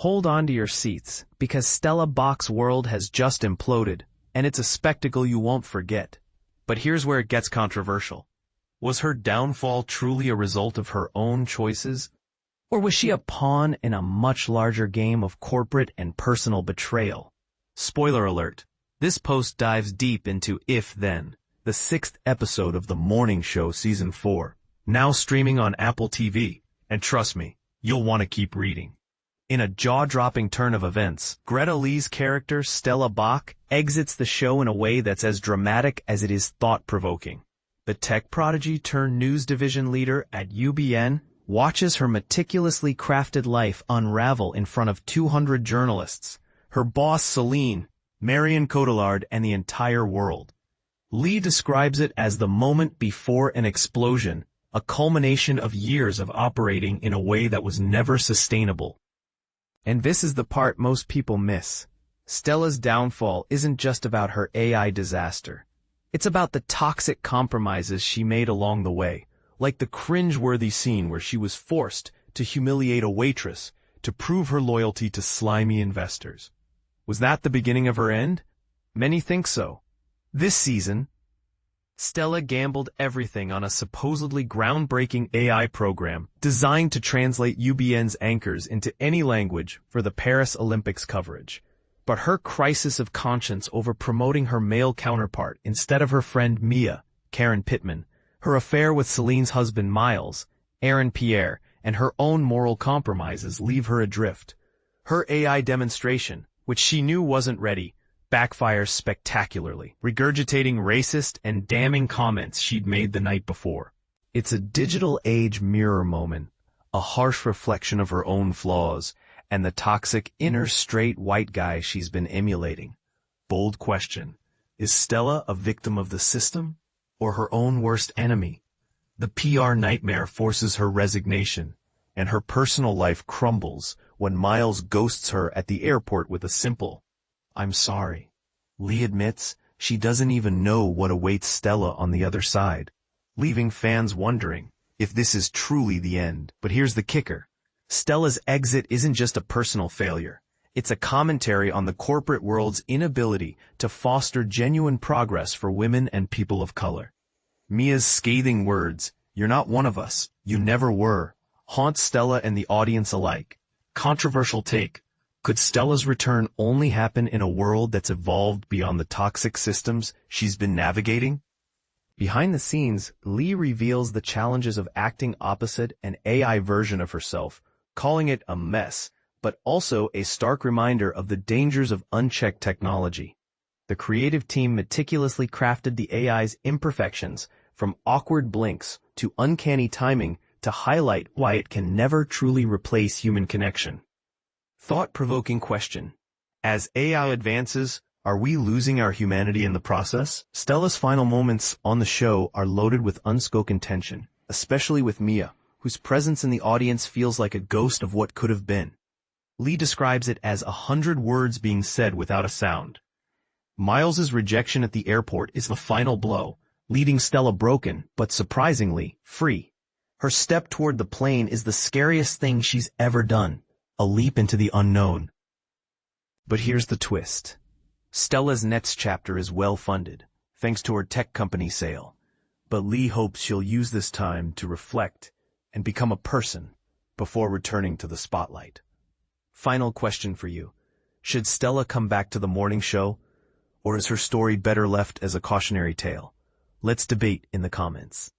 Hold on to your seats, because Stella Bach's world has just imploded, and it's a spectacle you won't forget. But here's where it gets controversial. Was her downfall truly a result of her own choices? Or was she a pawn in a much larger game of corporate and personal betrayal? Spoiler alert, this post dives deep into If Then, the 6th episode of The Morning Show Season 4, now streaming on Apple TV, and trust me, you'll want to keep reading. In a jaw-dropping turn of events, Greta Lee's character, Stella Bach, exits the show in a way that's as dramatic as it is thought-provoking. The tech prodigy turned news division leader at UBN watches her meticulously crafted life unravel in front of 200 journalists, her boss Celine, Marion Cotillard, and the entire world. Lee describes it as the moment before an explosion, a culmination of years of operating in a way that was never sustainable. And this is the part most people miss. Stella's downfall isn't just about her AI disaster. It's about the toxic compromises she made along the way, like the cringe-worthy scene where she was forced to humiliate a waitress to prove her loyalty to slimy investors. Was that the beginning of her end? Many think so. This season, Stella gambled everything on a supposedly groundbreaking AI program designed to translate UBN's anchors into any language for the Paris Olympics coverage. But her crisis of conscience over promoting her male counterpart instead of her friend Mia, Karen Pittman, her affair with Celine's husband Miles, Aaron Pierre, and her own moral compromises leave her adrift. Her AI demonstration, which she knew wasn't ready, backfires spectacularly, regurgitating racist and damning comments she'd made the night before. It's a digital age mirror moment, a harsh reflection of her own flaws, and the toxic inner straight white guy she's been emulating. Bold question. Is Stella a victim of the system, or her own worst enemy? The PR nightmare forces her resignation, and her personal life crumbles when Miles ghosts her at the airport with a simple, "I'm sorry." Lee admits she doesn't even know what awaits Stella on the other side, leaving fans wondering if this is truly the end. But here's the kicker. Stella's exit isn't just a personal failure. It's a commentary on the corporate world's inability to foster genuine progress for women and people of color. Mia's scathing words, "You're not one of us, you never were," haunt Stella and the audience alike. Controversial take. Could Stella's return only happen in a world that's evolved beyond the toxic systems she's been navigating? Behind the scenes, Lee reveals the challenges of acting opposite an AI version of herself, calling it a mess, but also a stark reminder of the dangers of unchecked technology. The creative team meticulously crafted the AI's imperfections, from awkward blinks to uncanny timing, to highlight why it can never truly replace human connection. Thought-provoking question. As AI advances, are we losing our humanity in the process? Stella's final moments on the show are loaded with unspoken tension, especially with Mia, whose presence in the audience feels like a ghost of what could have been. Lee describes it as 100 words being said without a sound. Miles's rejection at the airport is the final blow, leaving Stella broken, but surprisingly, free. Her step toward the plane is the scariest thing she's ever done, a leap into the unknown. But here's the twist. Stella's next chapter is well-funded, thanks to her tech company sale. But Lee hopes she'll use this time to reflect and become a person before returning to the spotlight. Final question for you. Should Stella come back to the morning show, or is her story better left as a cautionary tale? Let's debate in the comments.